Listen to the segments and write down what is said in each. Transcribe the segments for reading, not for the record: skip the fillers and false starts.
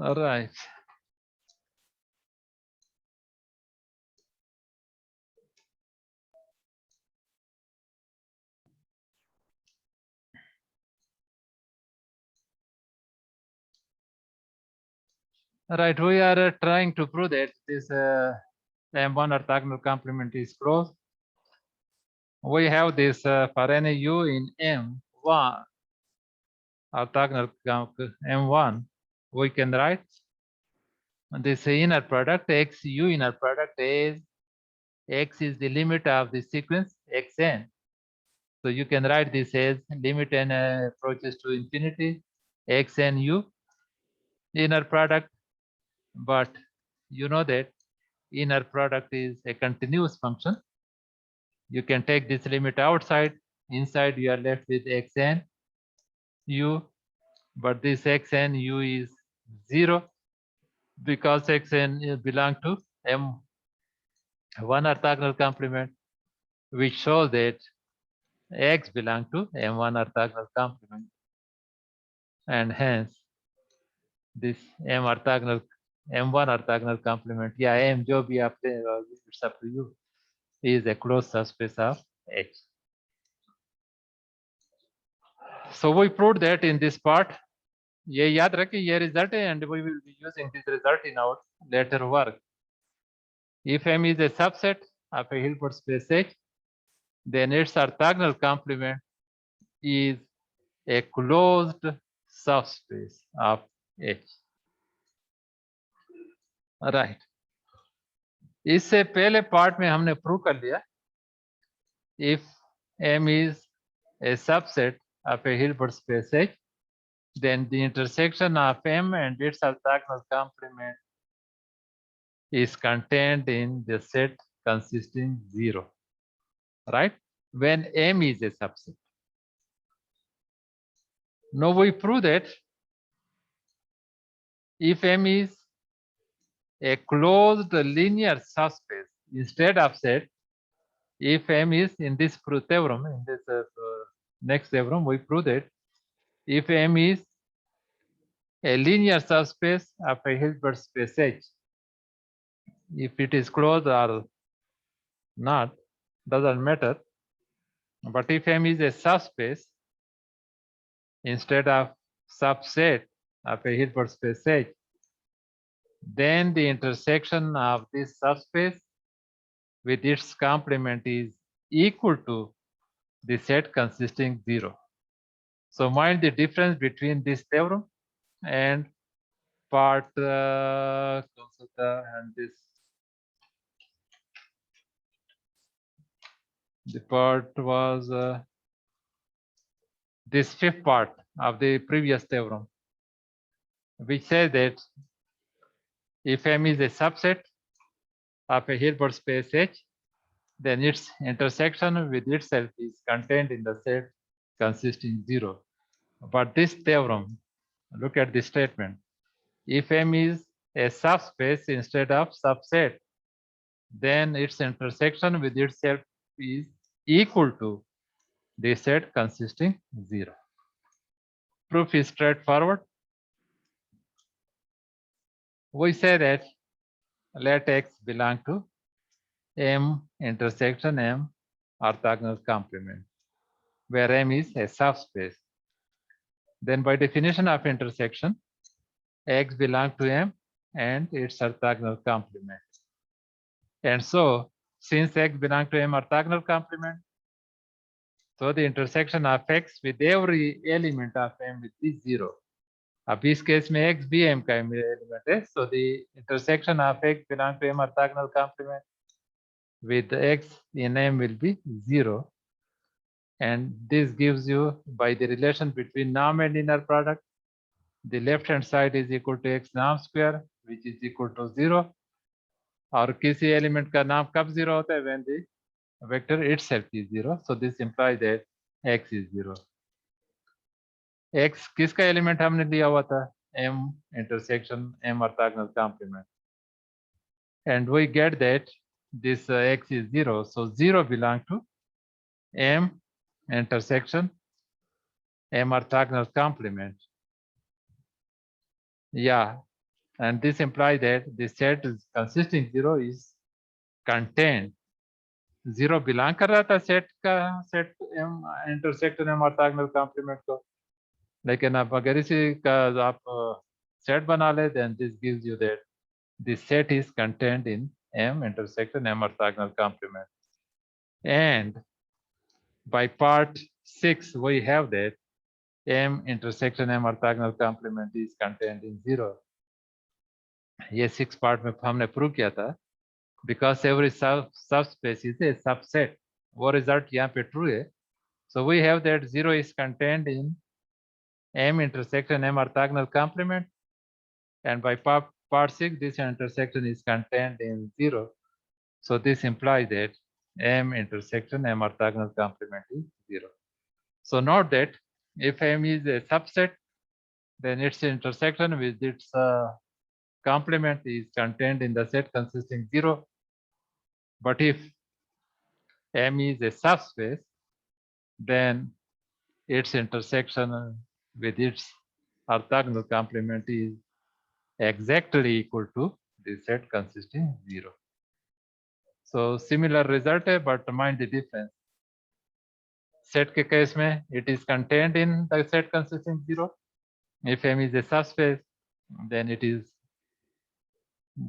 All right. Right, we are trying to prove that this M1 orthogonal complement is closed. We have this for any u in M1 orthogonal M1, we can write this inner product XU inner product is X is the limit of the sequence Xn. So you can write this as limit n approaches to infinity Xnu inner product, but you know that inner product is a continuous function. You can take this limit outside. Inside you are left with Xn u, but this Xnu is 0 because Xn belong to M1 orthogonal complement, which shows that X belong to M1 orthogonal complement, and hence this M1 orthogonal complement, yeah, M जो भी आप it's up to you, is a closed subspace of H. So we proved that in this part. ये याद रखें ये result है, and we will be using this result in our later work. If M is a subset of a Hilbert space H, then its orthogonal complement is a closed subspace of H. Right. इससे पहले part में हमने prove कर लिया if M is a subset of a Hilbert space H, then the intersection of M and its orthogonal complement is contained in the set consisting 0, right? When M is a subset. Now we prove that if M is a closed linear subspace instead of set, if M is in this theorem, in this next theorem, we prove that if M is a linear subspace of a Hilbert space H, if it is closed or not, doesn't matter. But if M is a subspace instead of subset of a Hilbert space H, then the intersection of this subspace with its complement is equal to the set consisting 0. So mind the difference between this theorem and part and this. The part was this fifth part of the previous theorem, which says that if M is a subset of a Hilbert space H, then its intersection with itself is contained in the set consisting 0. But this theorem, look at the statement. If M is a subspace instead of subset, then its intersection with itself is equal to the set consisting 0. Proof is straightforward. We say that let X belong to M intersection M orthogonal complement, where M is a subspace. Then by definition of intersection, X belong to M and its orthogonal complement. And so since X belong to M orthogonal complement, so the intersection of X with every element of M will be 0. अब इस case में X भी M का element है, so the intersection of X belong to M orthogonal complement with X in M will be 0. And this gives you, by the relation between norm and inner product, the left hand side is equal to X norm square, which is equal to 0. और किसी element का नाम कब 0 होता है? When the vector itself is 0. So this implies that X is 0. X किसका element हमने लिया हुआ था? M intersection M orthogonal complement. And we get that this X is 0. So 0 belongs to M intersection M orthogonal complement. Yeah, and this implies that the set is consisting 0 is contained. 0 belong कर रहा था set का, set M intersect M orthogonal complement को, लेकिन अब अगर इसी का आप सेट बना ले, then this gives you that the set is contained in M intersection M orthogonal complement. And by part 6 we have that M intersection M orthogonal complement is contained in 0. ये 6 part में हमने prove किया था, because every subspace is a subset. वो result यहाँ पे true है. So we have that 0 is contained in M intersection M orthogonal complement, and by part 6 this intersection is contained in 0. So this implies that M intersection M orthogonal complement is 0. So note that if M is a subset, then its intersection with its complement is contained in the set consisting 0. But if M is a subspace, then its intersection with its orthogonal complement is exactly equal to the set consisting 0. So similar result है, but mind the difference. Set के case में it is contained in the set consisting 0. If M is a subspace, then it is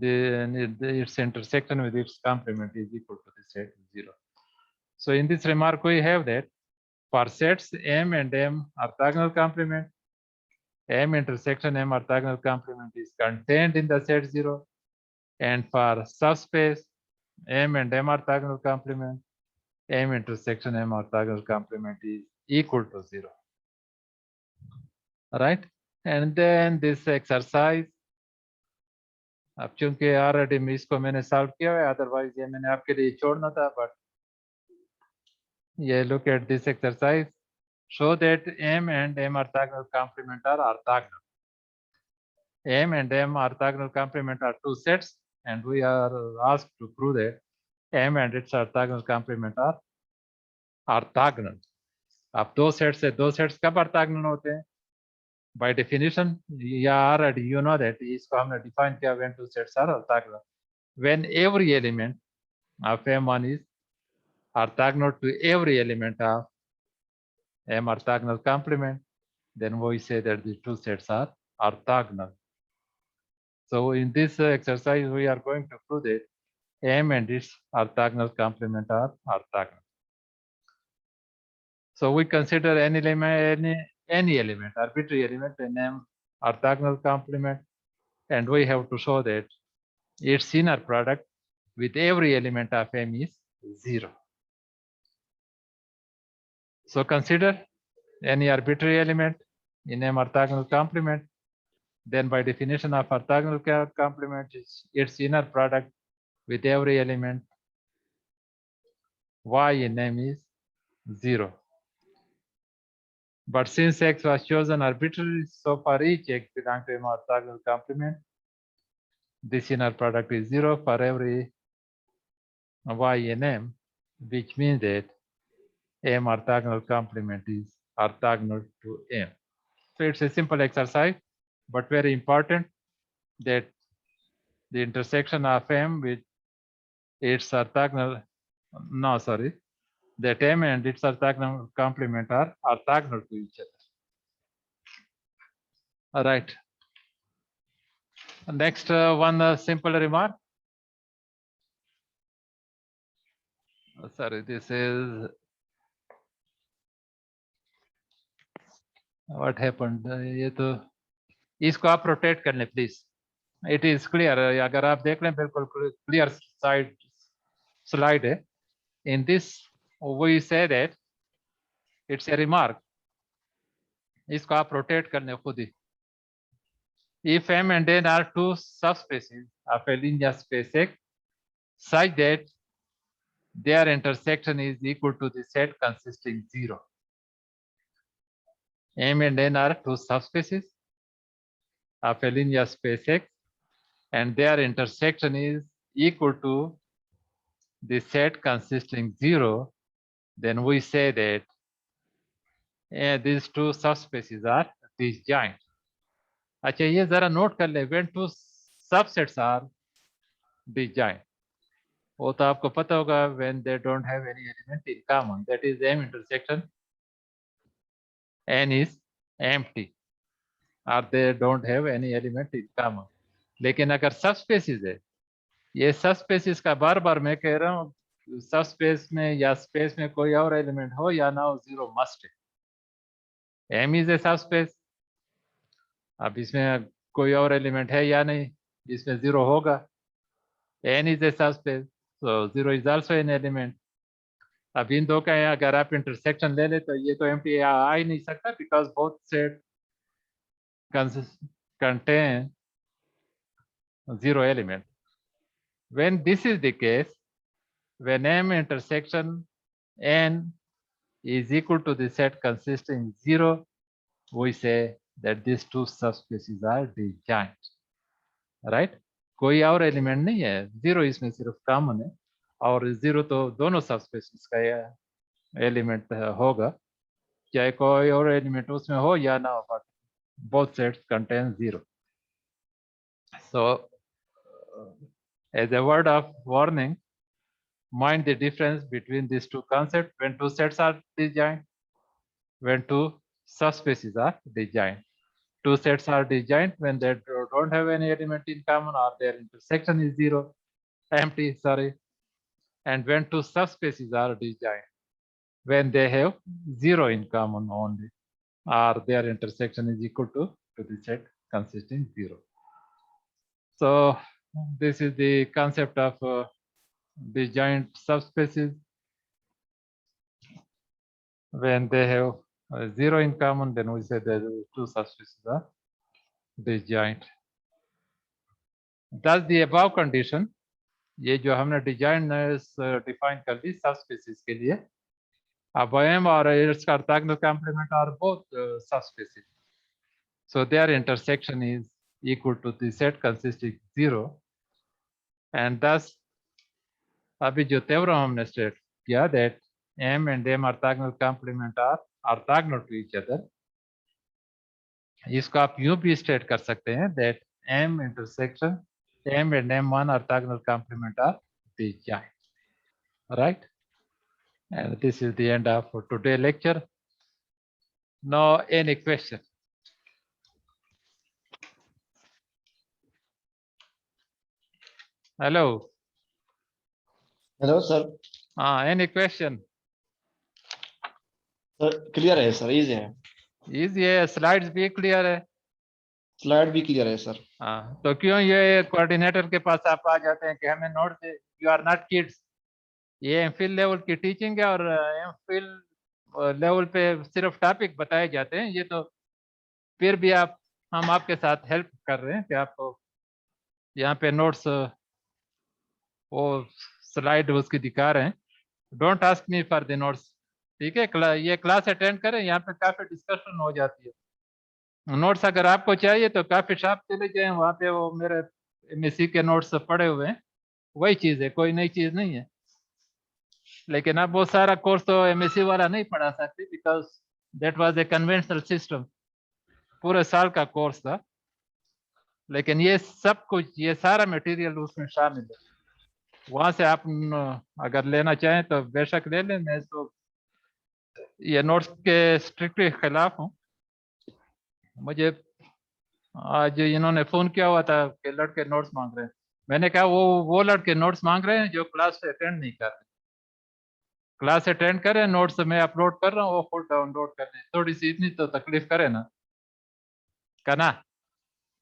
its intersection with its complement is equal to the set 0. So in this remark we have that for sets M and M orthogonal complement, M intersection M orthogonal complement is contained in the set 0, and for subspace M and M orthogonal complement, M intersection M orthogonal complement is equal to 0. Right? And then this exercise, अब चूंकि already इसको मैंने solve किया है, otherwise ये मैंने आपके लिए छोड़ना था, बट ये look at this exercise, show that M and M orthogonal complement are orthogonal. M and M orthogonal complement are two sets, and we are asked to prove that M and its orthogonal complement are orthogonal. अब दो set से दो sets कब orthogonal होते हैं? By definition, already you know that इसको हमने define किया when two sets are orthogonal. When every element of M1 is orthogonal to every element of M orthogonal complement, then we say that the two sets are orthogonal. So in this exercise, we are going to prove that M and its orthogonal complement are orthogonal. So we consider any element, arbitrary element in M orthogonal complement, and we have to show that its inner product with every element of M is 0. So consider any arbitrary element in M orthogonal complement, then by definition of orthogonal complement, its inner product with every element Y in M is 0. But since X was chosen arbitrarily, so for each X belongs to M orthogonal complement, this inner product is 0 for every Y in M, which means that M orthogonal complement is orthogonal to M. So it's a simple exercise, but very important that the intersection of M with its orthogonal, that M and its orthogonal complement are orthogonal to each other. All right. Next one simple remark. Sorry, this is what happened. ये तो इसको आप rotate कर लें please. It is clear. अगर आप देख लें बिल्कुल clear slide है. In this we say that it's a remark. इसको आप रोटेट कर लें खुद ही. If M and N are two subspaces of a linear space X such that their intersection is equal to the set consisting 0. M and N are two subspaces of a linear space X, and their intersection is equal to the set consisting 0, then we say that these two subspaces are disjoint. अच्छा ये जरा note कर ले, when two subsets are disjoint. वो तो आपको पता होगा, when they don't have any element in common, that is M intersection N is empty, or they don't have any element in common. लेकिन अगर सबस्पेसिस है, ये सबस्पेसिस का बार बार मैं कह रहा हूँ, सबस्पेस में या स्पेस में कोई और एलिमेंट हो या ना हो, जीरो मस्ट है। M is a subspace. अब इसमें कोई और एलिमेंट है या नहीं, इसमें जीरो होगा। N is a subspace, so zero is also an element. अब इन दो का अगर आप इंटरसेक्शन ले ले तो ये तो एम्प्टी आ ही नहीं सकता, because both set contain zero element. When this is the case, when M intersection N is equal to the set consisting zero, we say that these two subspaces are disjoint, right? कोई और element नहीं है, zero इसमें सिर्फ common है, और zero तो दोनों सबस्पेसेस का एलिमेंट होगा, चाहे कोई और एलिमेंट उसमें हो या ना हो, but both sets contain zero. So as a word of warning, mind the difference between these two concepts when two sets are disjoint, when two subspaces are disjoint. Two sets are disjoint when they don't have any element in common or their intersection is zero, empty, sorry. And when two subspaces are disjoint, when they have zero in common only, or their intersection is equal to the set consisting zero. So this is the concept of disjoint subspaces. When they have zero in common, then we say that the two subspaces are disjoint. Thus the above condition, ये जो हमने disjointness define कर दी subspaces के लिए, अब M और its orthogonal complement are both subspaces, so their intersection is equal to the set consisting zero, and thus अभी जो theorem हमने state किया that M and M orthogonal complement are orthogonal to each other, इसको आप यूं भी state कर सकते हैं that M intersection M and M1 orthogonal complement are disjoint, right? And this is the end of today's lecture. Now any question? Hello. Hello, sir. Any question? Sir, clear है sir, easy है. Easy है, slides भी clear है. Slide भी clear है sir. हाँ, तो क्यों ये कोऑर्डिनेटर के पास आप आ जाते हैं कि हमें नोट दे? You are not kids. ये एमफिल लेवल की टीचिंग है और एमफिल लेवल पे सिर्फ टॉपिक बताए जाते हैं. ये तो फिर भी हम आपके साथ हेल्प कर रहे हैं कि आपको यहाँ पे नोट्स वो स्लाइड उसकी दिखा रहे हैं. Don't ask me for the notes, ठीक है? ये क्लास अटेंड करें, यहाँ पे काफी डिस्कशन हो जाती है. नोट्स अगर आपको चाहिए तो काफी शॉप चले जाएं, वहाँ पे वो मेरे एमएससी के नोट्स पड़े हुए हैं. वही चीज है, कोई नई चीज नहीं है. लेकिन अब वो सारा कोर्स तो एमएससी वाला नहीं पढ़ा सकते, because that was a conventional system, पूरे साल का कोर्स था. लेकिन ये सब कुछ, ये सारा मटेरियल उसमें शामिल है. वहां से आप अगर लेना चाहें तो बेशक ले लें. मैं तो ये नोट्स के स्ट्रिक्टली खिलाफ हूँ. मुझे आज इन्होंने फोन किया हुआ था कि लड़के नोट्स मांग रहे हैं. मैंने कहा वो लड़के नोट्स मांग रहे हैं जो क्लास अटेंड नहीं कर रहे. क्लास अटेंड करें, नोट्स मैं अपलोड कर रहा हूँ, वो खुद डाउनलोड कर लें. थोड़ी सी इतनी तो तकलीफ करे ना, कना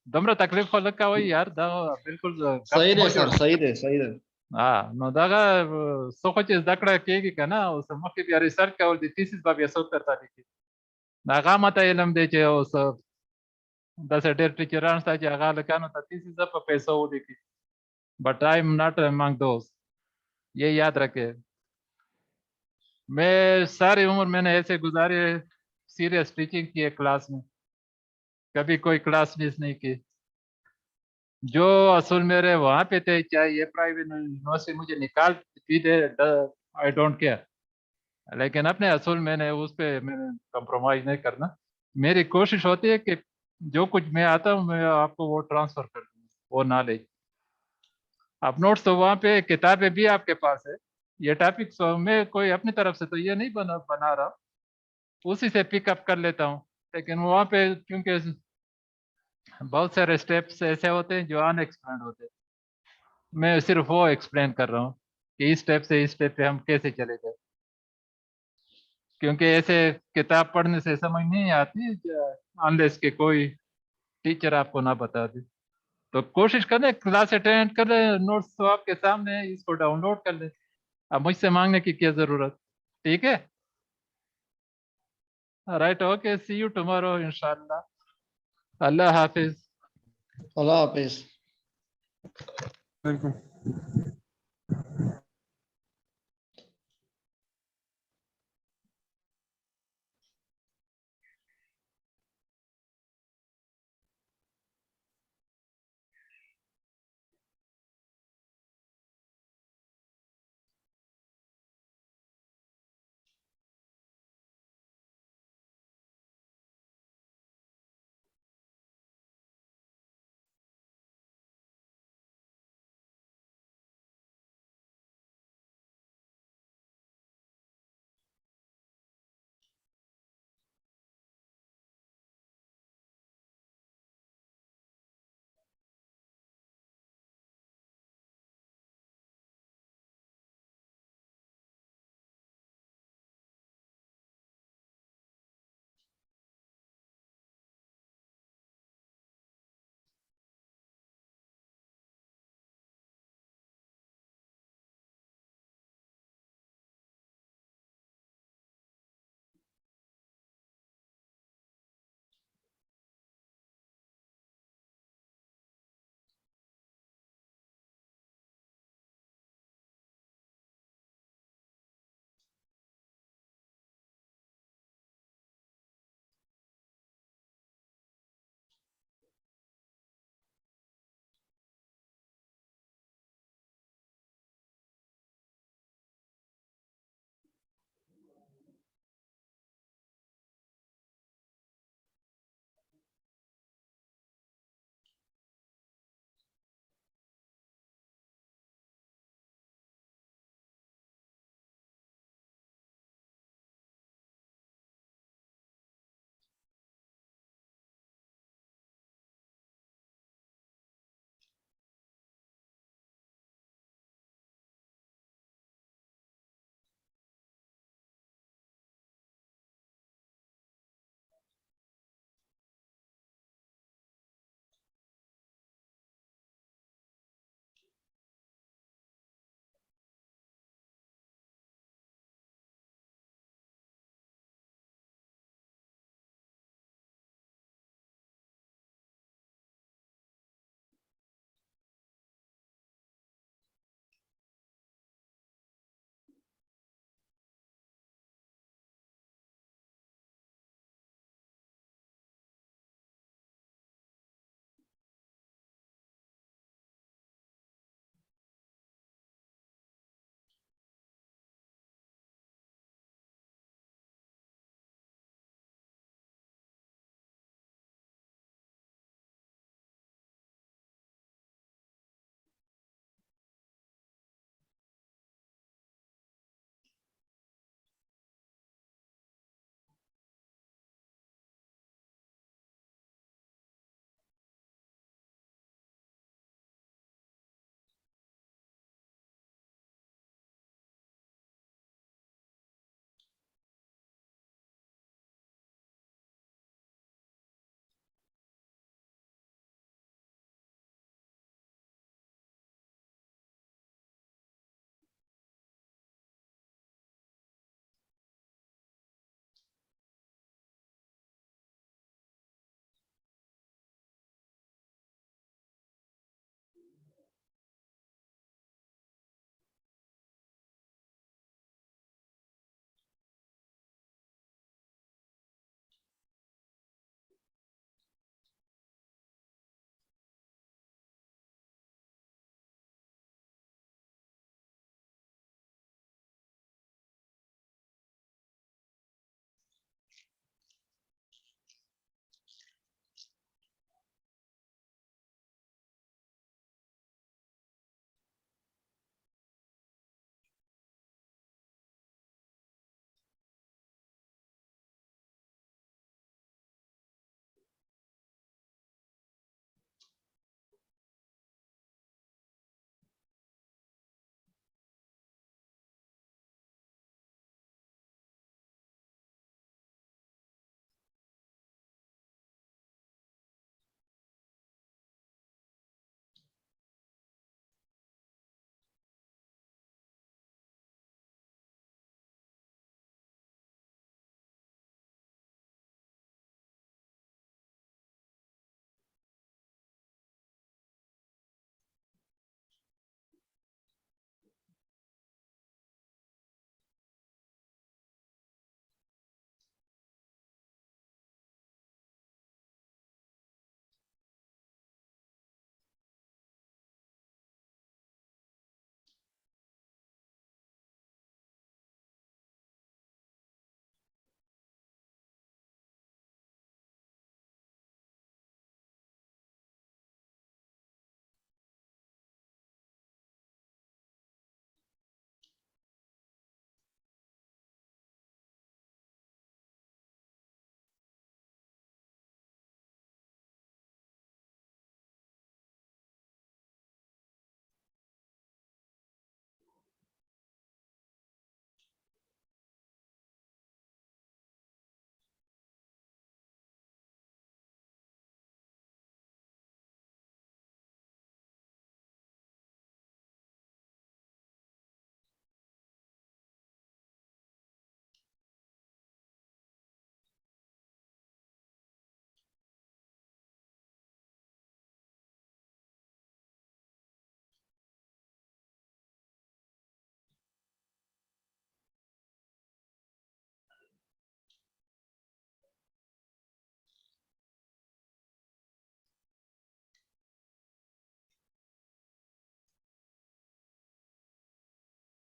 दमरा तकलीफ हो लगा वही यार बिल्कुल सही है सर, सही है. no daga sokoches dakra kegi kana us mokhi bi research ka ol thesis ba bi sok karta diki naga mata ilam de che us da ser teacher an sta che aga lekano ta thesis pa peso diki, but I am not among those. ये याद रखे. मैं सारी उम्र मैंने ऐसे गुजारी है, सीरियस टीचिंग की है क्लास में, कभी कोई क्लास मिस नहीं की. जो असूल मेरे वहां पे थे, चाहे ये प्राइवेट यूनिवर्सिटी मुझे निकाल भी दे, आई डोंट केयर. लेकिन अपने असूल मैंने उस पे मैंने कंप्रोमाइज नहीं करना. मेरी कोशिश होती है कि जो कुछ मैं आता हूँ मैं आपको वो ट्रांसफर कर दूँ. वो नॉलेज। अब नोट्स तो वहाँ पे, किताबें भी आपके पास है, ये टॉपिक्स मैं कोई अपनी तरफ से तो ये नहीं बना रहा, उसी से पिकअप कर लेता हूँ। लेकिन वहाँ पे क्योंकि बहुत सारे स्टेप्स ऐसे होते हैं जो अनएक्सप्लेन्ड होते हैं, मैं सिर्फ वो एक्सप्लेन कर रहा हूँ कि इस स्टेप से इस स्टेप पे हम कैसे चले गए, क्योंकि ऐसे किताब पढ़ने से समझ नहीं आती अनलेस के कोई टीचर आपको ना बता दे। तो कोशिश करें क्लास अटेंड करें, नोट्स तो आपके सामने है, इसको डाउनलोड कर लें, अब मुझसे मांगने की क्या जरूरत। ठीक है, right, okay, see you tomorrow इंशाल्लाह। अल्लाह हाफिज। अल्लाह हाफिज। बिल्कुल।